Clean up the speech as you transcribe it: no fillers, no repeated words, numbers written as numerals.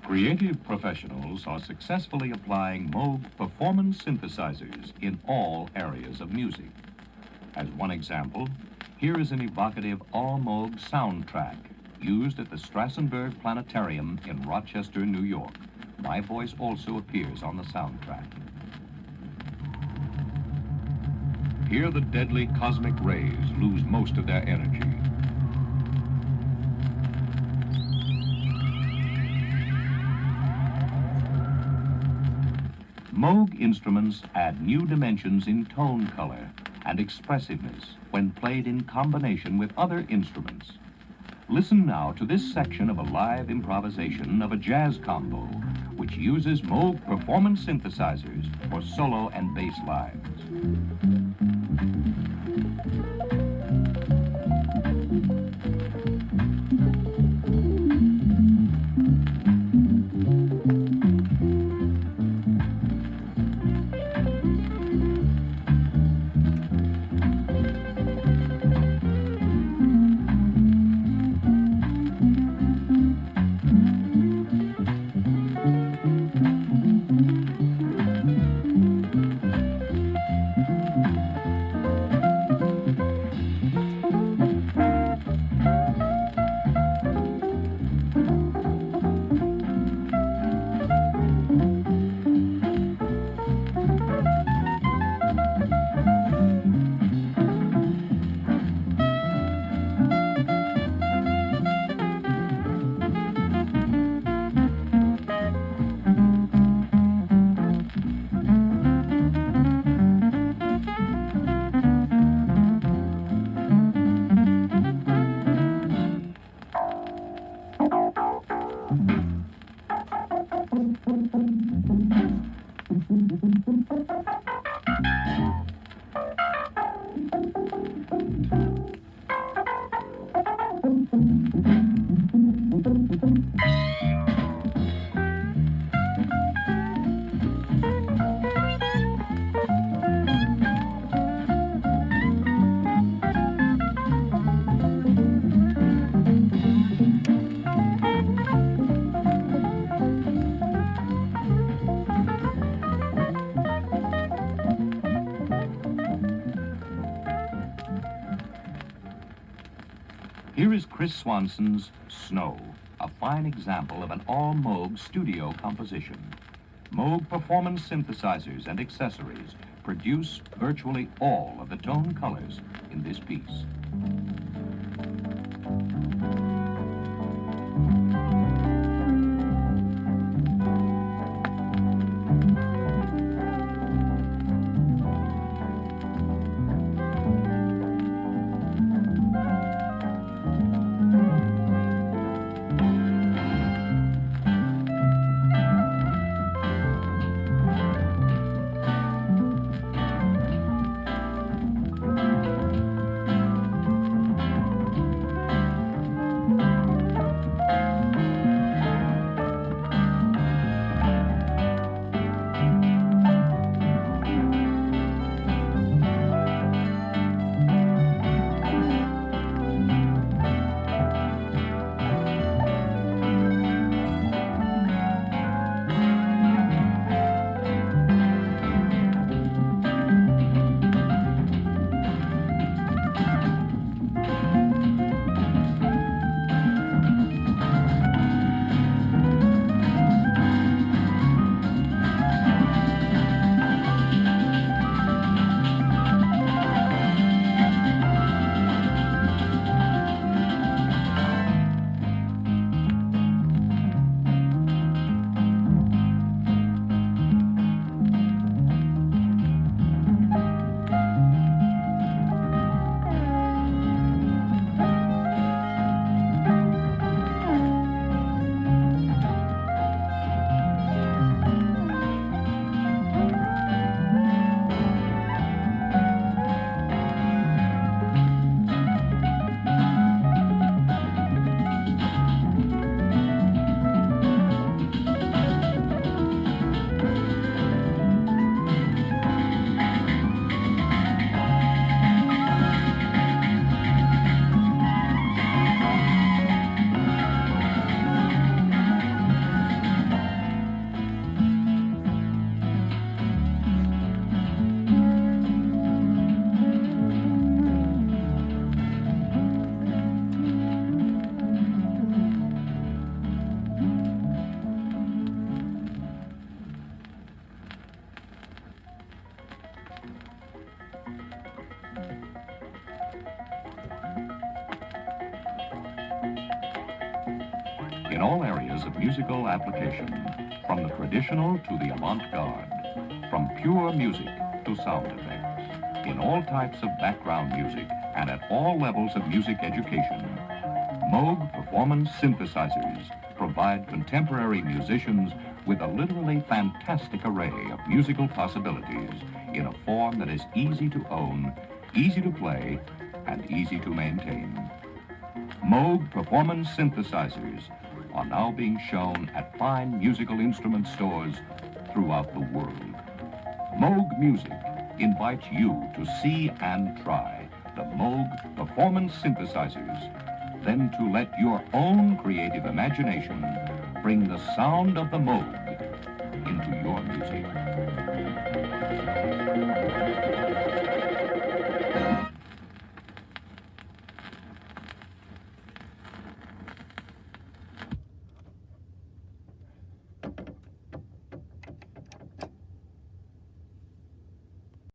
Creative professionals are successfully applying Moog performance synthesizers in all areas of music. As one example, here is an evocative all-Moog soundtrack used at the Strassenberg Planetarium in Rochester, New York. My voice also appears on the soundtrack. Here the deadly cosmic rays lose most of their energy. Moog instruments add new dimensions in tone color and expressiveness when played in combination with other instruments. Listen now to this section of a live improvisation of a jazz combo, which uses Moog performance synthesizers for solo and bass lines. Here is Chris Swanson's Snow, a fine example of an all-Moog studio composition. Moog performance synthesizers and accessories produce virtually all of the tone colors in this piece. in all areas of musical application, from the traditional to the avant-garde, from pure music to sound effects, in all types of background music and at all levels of music education. Moog Performance Synthesizers provide contemporary musicians with a literally fantastic array of musical possibilities in a form that is easy to own, easy to play, and easy to maintain. Moog Performance Synthesizers are now being shown at fine musical instrument stores throughout the world. Moog Music invites you to see and try the Moog Performance Synthesizers, then to let your own creative imagination bring the sound of the Moog into your music.